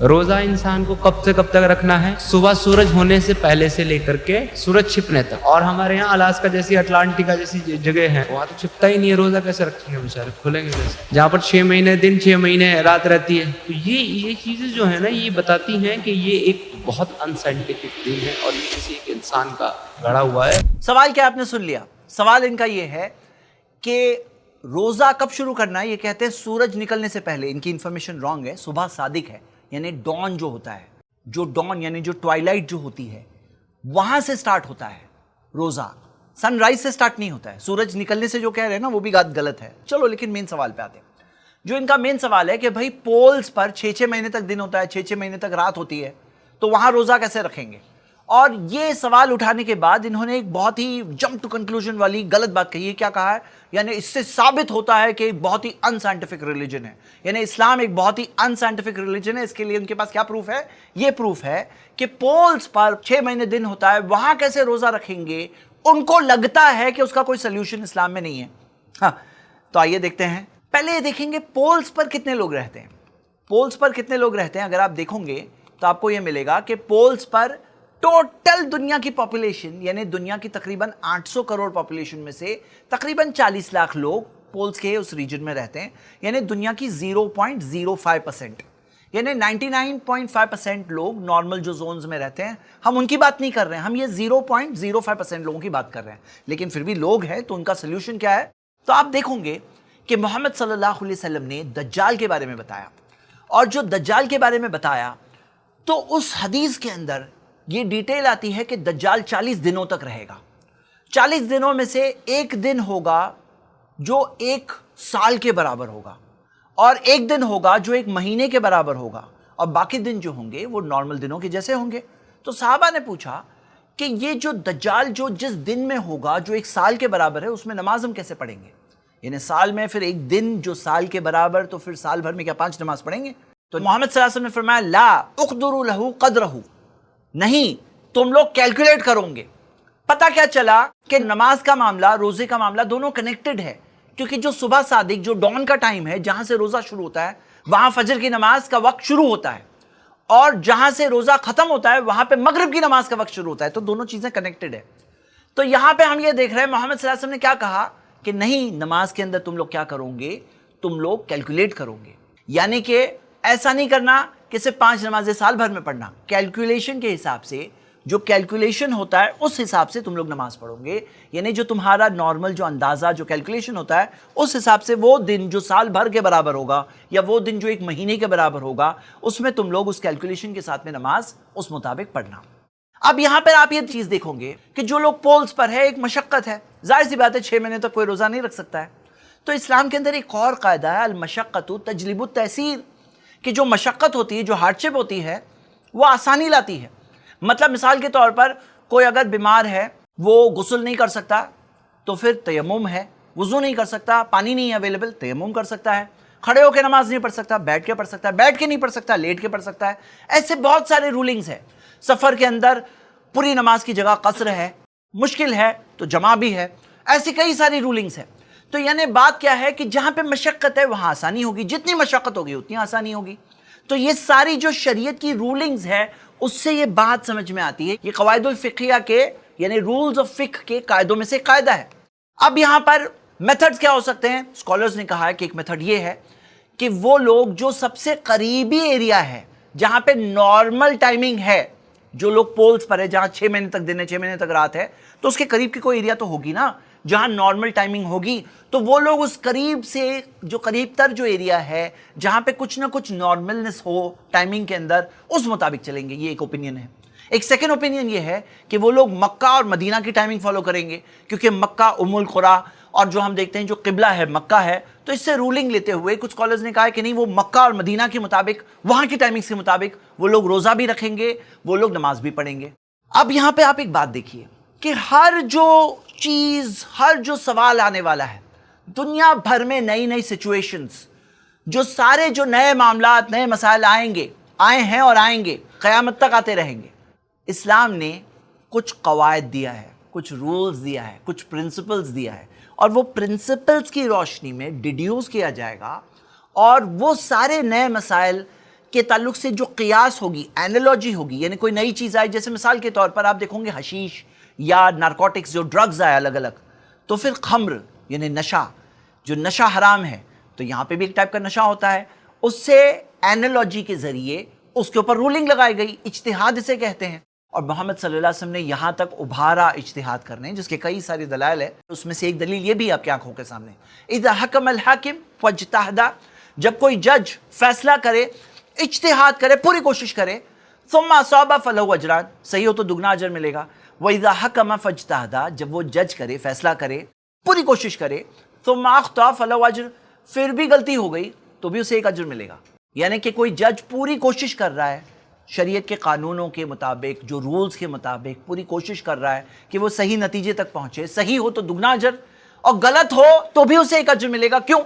रोजा इंसान को कब से कब तक रखना है? सुबह सूरज होने से पहले से लेकर के सूरज छिपने तक। और हमारे यहाँ अलास्का जैसी, अटलांटिका जैसी जगह है, वहाँ तो छिपता ही नहीं है। रोजा कैसे रखेंगे बेचारे, खुलेंगे कैसे? जहाँ पर 6 महीने दिन 6 महीने रात रहती है। तो ये चीजें जो है ना, ये बताती हैं कि ये एक बहुत अनसाइंटिफिक दिन है और ये किसी एक इंसान का गढ़ा हुआ है। सवाल क्या आपने सुन लिया? सवाल इनका ये है कि रोजा कब शुरू करना है। ये कहते हैं सूरज निकलने से पहले। इनकी इंफॉर्मेशन रॉन्ग है। सुबह सादिक है, यानी डॉन जो होता है, जो डॉन यानी जो ट्वाइलाइट जो होती है, वहां से स्टार्ट होता है रोजा। सनराइज से स्टार्ट नहीं होता है। सूरज निकलने से जो कह रहे हैं ना, वो भी गलत है। चलो, लेकिन मेन सवाल पे आते हैं। जो इनका मेन सवाल है कि भाई पोल्स पर 6-6 महीने तक दिन होता है, 6-6 महीने तक रात होती है, तो वहां रोजा कैसे रखेंगे? और ये सवाल उठाने के बाद इन्होंने एक बहुत ही जंप टू कंक्लूजन वाली गलत बात कही है। क्या कहा है? यानी इससे साबित होता है कि एक बहुत ही अनसाइंटिफिक रिलीजन है, यानी इस्लाम एक बहुत ही अनसाइंटिफिक रिलीजन है। इसके लिए उनके पास क्या प्रूफ है? ये प्रूफ है कि पोल्स पर 6 महीने दिन होता है, वहां कैसे रोजा रखेंगे? उनको लगता है कि उसका कोई सोल्यूशन इस्लाम में नहीं है। हाँ, तो आइए देखते हैं। पहले ये देखेंगे पोल्स पर कितने लोग रहते हैं। पोल्स पर कितने लोग रहते हैं अगर आप देखोगे तो आपको यह मिलेगा कि पोल्स पर टोटल दुनिया की पॉपुलेशन, यानी दुनिया की तकरीबन 800 करोड़ पॉपुलेशन में से तकरीबन 40 लाख लोग पोल्स के उस रीजन में रहते हैं, यानी दुनिया की 0.05%। यानी 99.5% लोग नॉर्मल जो जोन्स में रहते हैं, हम उनकी बात नहीं कर रहे हैं, हम ये 0.05% लोगों की बात कर रहे हैं। लेकिन फिर भी लोग हैं, तो उनका सोल्यूशन क्या है? तो आप देखोगे कि मोहम्मद सल्लल्लाहु अलैहि वसल्लम ने दज्जाल के बारे में बताया, और जो दज्जाल के बारे में बताया तो उस हदीस के अंदर ये डिटेल आती है कि दज्जाल 40 दिनों तक रहेगा। 40 दिनों में से एक दिन होगा जो 1 साल के बराबर होगा, और एक दिन होगा जो 1 महीने के बराबर होगा, और बाकी दिन जो होंगे वो नॉर्मल दिनों के जैसे होंगे। तो सहाबा ने पूछा कि ये जो दज्जाल जो जिस दिन में होगा जो 1 साल के बराबर है, उसमें नमाज हम कैसे पढ़ेंगे? यानी साल में फिर एक दिन जो साल के बराबर, तो फिर साल भर में क्या 5 नमाज पढ़ेंगे? तो मोहम्मद सल्लल्लाहु अलैहि वसल्लम ने फरमाया, ला उक़दुरु लहू क़द्रहू, नहीं, तुम लोग कैलकुलेट करोगे। पता क्या चला कि नमाज का मामला, रोजे का मामला दोनों कनेक्टेड है, क्योंकि जो सुबह सादिक, जो डॉन का टाइम है, जहां से रोजा शुरू होता है, वहां फजर की नमाज का वक्त शुरू होता है, और जहां से रोजा खत्म होता है वहां पे मगरिब की नमाज का वक्त शुरू होता है। तो दोनों चीजें कनेक्टेड है। तो यहां पे हम ये देख रहे हैं मोहम्मद सल्लल्लाहु अलैहि वसल्लम ने क्या कहा कि नहीं, नमाज के अंदर तुम लोग क्या करोगे? तुम लोग कैलकुलेट करोगे। यानी कि ऐसा नहीं करना कि सिर्फ 5 नमाजें साल भर में पढ़ना। कैलकुलेशन के हिसाब से, जो कैलकुलेशन होता है उस हिसाब से तुम लोग नमाज पढ़ोगे। यानी जो तुम्हारा नॉर्मल जो अंदाज़ा, जो कैलकुलेशन होता है, उस हिसाब से वो दिन जो साल भर के बराबर होगा, या वो दिन जो 1 महीने के बराबर होगा, उसमें तुम लोग उस कैलकुलेशन के साथ में नमाज उस मुताबिक पढ़ना। अब यहाँ पर आप ये चीज़ देखोगे कि जो लोग पोल्स पर है, एक मशक्क़त है। जाहिर सी बात है 6 महीने तक कोई रोज़ा नहीं रख सकता है। तो इस्लाम के अंदर एक और कायदा है, अल मशक्क़तु तजलिबु तयसीर, कि जो मशक्क़त होती है, जो हार्डशिप होती है, वो आसानी लाती है। मतलब मिसाल के तौर पर कोई अगर बीमार है, वो गुस्ल नहीं कर सकता, तो फिर तयम्मुम है। वुज़ू नहीं कर सकता, पानी नहीं अवेलेबल, तयम्मुम कर सकता है। खड़े होकर नमाज नहीं पढ़ सकता, बैठ के पढ़ सकता है। बैठ के नहीं पढ़ सकता, लेट के पढ़ सकता है। ऐसे बहुत सारे रूलिंग्स है। सफ़र के अंदर पूरी नमाज की जगह कसर है, मुश्किल है तो जमा भी है। ऐसी कई सारी रूलिंग्स है। तो यानी बात क्या है कि जहां पे मशक्क़त है वहां आसानी होगी, जितनी मशक्क़त होगी उतनी आसानी होगी। तो ये सारी जो शरीयत की रूलिंग्स है, उससे ये बात समझ में आती है। ये क़वाइदुल फ़िक़हिया के, यानी रूल्स ऑफ फ़िक़्ह के कायदों में से कायदा है। अब यहाँ पर मेथड्स क्या हो सकते हैं? स्कॉलर्स ने कहा है कि एक मेथड ये है कि वो लोग जो सबसे करीबी एरिया है, जहां पे नॉर्मल टाइमिंग है, जो लोग पोल्स पर है, जहां 6 महीने तक दिन है, 6 महीने तक रात है, तो उसके करीब की कोई एरिया तो होगी ना जहां नॉर्मल टाइमिंग होगी। तो वो लोग उस करीब से, जो करीब तर जो एरिया है, जहां पे कुछ ना कुछ नॉर्मलनेस हो टाइमिंग के अंदर, उस मुताबिक चलेंगे। ये एक ओपिनियन है। एक सेकेंड ओपिनियन ये है कि वो लोग मक्का और मदीना की टाइमिंग फॉलो करेंगे, क्योंकि मक्का उम्मुल कुरा, और जो हम देखते हैं जो किबला है मक्का है। तो इससे रूलिंग लेते हुए कुछ स्कॉलर्स ने कहा है कि नहीं, वो मक्का और मदीना के मुताबिक, वहां की टाइमिंग के मुताबिक वो लोग रोज़ा भी रखेंगे, वो लोग नमाज भी पढ़ेंगे। अब यहाँ पे आप एक बात देखिए कि हर जो चीज़, हर जो सवाल आने वाला है, दुनिया भर में नई नई सिचुएशंस, जो सारे जो नए मामलात, नए मसाइल आएंगे, आए हैं और आएंगे, क़यामत तक आते रहेंगे। इस्लाम ने कुछ कवायद दिया है, कुछ रूल्स दिया है, कुछ प्रिंसिपल्स दिया है, और वो प्रिंसिपल्स की रोशनी में डिड्यूस किया जाएगा, और वो सारे नए मसाइल کے تعلق سے جو قیاس ہوگی، اینالوجی ہوگی، یعنی کوئی نئی چیز آئی، جیسے مثال کے طور پر آپ دیکھو گے حشیش یا نارکوٹکس جو ڈرگز آئے الگ الگ، تو پھر خمر یعنی نشہ، جو نشہ حرام ہے، تو یہاں پہ بھی ایک ٹائپ کا نشہ ہوتا ہے، اس سے اینالوجی کے ذریعے اس کے اوپر رولنگ لگائی گئی، اجتہاد اسے کہتے ہیں۔ اور محمد صلی اللہ علیہ وسلم نے یہاں تک ابھارا اجتہاد کرنے، جس کے کئی ساری دلائل ہے، اس میں سے ایک دلیل یہ بھی آپ کی آنکھوں کے سامنے، اذا حکم الحاکم فاجتہد، جب کوئی جج فیصلہ کرے، اجتہاد کرے، پوری کوشش کرے، ثم اصاب فلہ اجران، صحیح ہو تو دگنا اجر ملے گا، واذا حکم فاجتہد، جب وہ جج کرے، فیصلہ کرے، پوری کوشش کرے، ثم اخطا فلہ اجر، پھر بھی غلطی ہو گئی تو بھی اسے ایک اجر ملے گا۔ یعنی کہ کوئی جج پوری کوشش کر رہا ہے، شریعت کے قانونوں کے مطابق، جو رولز کے مطابق پوری کوشش کر رہا ہے کہ وہ صحیح نتیجے تک پہنچے، صحیح ہو تو دگنا اجر، اور غلط ہو تو بھی اسے ایک اجر ملے گا۔ کیوں؟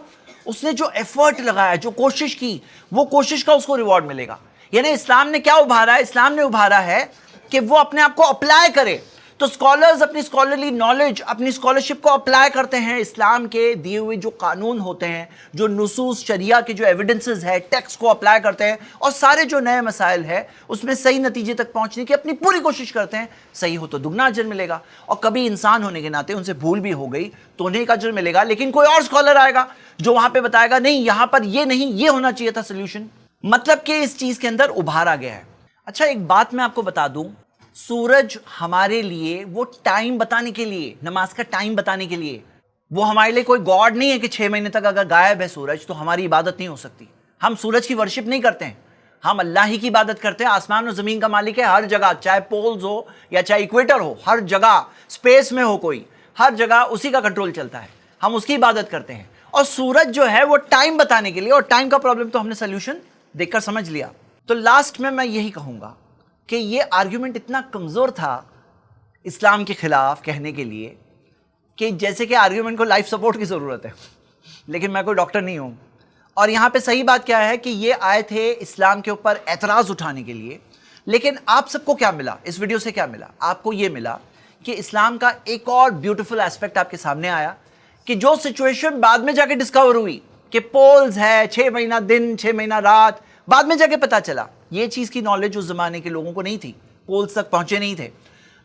اس نے جو ایفرٹ لگایا، جو کوشش کی، وہ کوشش کا اس کو ریوارڈ ملے گا۔ یعنی اسلام نے کیا ابھارا ہے؟ اسلام نے ابھارا ہے کہ وہ اپنے آپ کو اپلائی کرے۔ تو اسکالرز اپنی اسکالرلی نالج، اپنی اسکالرشپ کو اپلائی کرتے ہیں، اسلام کے دیے ہوئے جو قانون ہوتے ہیں، جو نصوص شریعہ کے جو ایویڈنسز ہے، ٹیکسٹ کو اپلائی کرتے ہیں، اور سارے جو نئے مسائل ہے اس میں صحیح نتیجے تک پہنچنے کی اپنی پوری کوشش کرتے ہیں۔ صحیح ہو تو دگنا اجر ملے گا، اور کبھی انسان ہونے کے ناطے ان سے بھول بھی ہو گئی تو انہیں ایک اجر ملے گا، لیکن کوئی اور اسکالر آئے گا جو وہاں پہ بتائے گا نہیں یہاں پر یہ نہیں، یہ ہونا چاہیے تھا سولوشن، مطلب کہ اس چیز کے اندر ابھارا گیا ہے۔ اچھا ایک بات میں آپ کو بتا دوں، سورج ہمارے لیے وہ ٹائم بتانے کے لیے، نماز کا ٹائم بتانے کے لیے، وہ ہمارے لیے کوئی گاڈ نہیں ہے کہ 6 مہینے تک اگر غائب ہے سورج تو ہماری عبادت نہیں ہو سکتی۔ ہم سورج کی ورشپ نہیں کرتے ہیں، ہم اللہ ہی کی عبادت کرتے ہیں۔ آسمان و زمین کا مالک ہے، ہر جگہ، چاہے پولز ہو یا چاہے ایکویٹر ہو، ہر جگہ اسپیس میں ہو کوئی، ہر جگہ اسی کا کنٹرول چلتا ہے، ہم اس کی عبادت کرتے ہیں۔ اور سورج جو ہے وہ ٹائم بتانے کے لیے، اور ٹائم کا پرابلم تو ہم نے سلیوشن دیکھ کر سمجھ لیا۔ تو لاسٹ میں یہی کہوں گا کہ یہ آرگیومنٹ اتنا کمزور تھا اسلام کے خلاف کہنے کے لیے کہ جیسے کہ آرگیومنٹ کو لائف سپورٹ کی ضرورت ہے، لیکن میں کوئی ڈاکٹر نہیں ہوں۔ اور یہاں پہ صحیح بات کیا ہے کہ یہ آئے تھے اسلام کے اوپر اعتراض اٹھانے کے لیے، لیکن آپ سب کو کیا ملا اس ویڈیو سے؟ کیا ملا آپ کو؟ یہ ملا کہ اسلام کا ایک اور بیوٹیفل ایسپیکٹ آپ کے سامنے آیا کہ جو سچویشن بعد میں جا کے ڈسکور ہوئی کہ پولز ہے، 6 مہینہ دن 6 مہینہ رات، بعد میں جا کے پتا چلا، یہ چیز کی نالج اس زمانے کے لوگوں کو نہیں تھی، پولز تک پہنچے نہیں تھے۔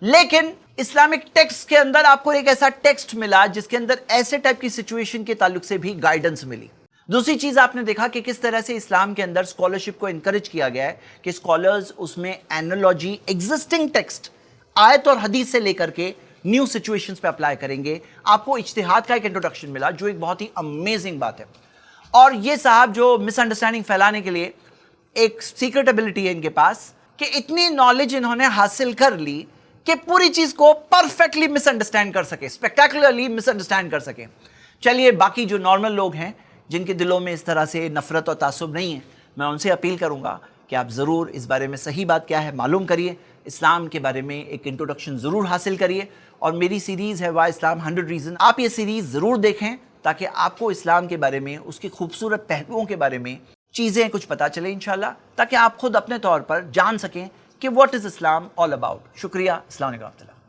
لیکن اسلامک ٹیکسٹ کے اندر آپ کو ایک ایسا ٹیکسٹ ملا جس کے اندر ایسے ٹائپ کی سچویشن کے تعلق سے بھی گائیڈنس ملی۔ دوسری چیز آپ نے دیکھا کہ کس طرح سے اسلام کے اندر اسکالرشپ کو انکریج کیا گیا ہے کہ اسکالرز اس میں اینالوجی، ایگزسٹنگ ٹیکسٹ، آیت اور حدیث سے لے کر کے نیو سچویشنز پہ اپلائی کریں گے۔ آپ کو اجتہاد کا ایک انٹروڈکشن ملا جو ایک بہت ہی امیزنگ بات ہے۔ اور یہ صاحب جو مس انڈرسٹینڈنگ پھیلانے کے لیے ایک سیکرٹ ایبلٹی ہے ان کے پاس کہ اتنی نالج انہوں نے حاصل کر لی کہ پوری چیز کو پرفیکٹلی مس انڈرسٹینڈ کر سکے، اسپیکٹیکولرلی مس انڈرسٹینڈ کر سکے۔ چلیے باقی جو نارمل لوگ ہیں جن کے دلوں میں اس طرح سے نفرت اور تعصب نہیں ہے، میں ان سے اپیل کروں گا کہ آپ ضرور اس بارے میں صحیح بات کیا ہے معلوم کریے، اسلام کے بارے میں ایک انٹروڈکشن ضرور حاصل کریے۔ اور میری سیریز ہے وائی اسلام 100 ریزن، آپ یہ سیریز ضرور دیکھیں تاکہ آپ کو اسلام کے بارے میں، اس کے خوبصورت پہلوؤں کے بارے میں چیزیں کچھ پتہ چلیں انشاءاللہ، تاکہ آپ خود اپنے طور پر جان سکیں کہ what is Islam all about. شکریہ، السلام علیکم ورحمۃ اللہ۔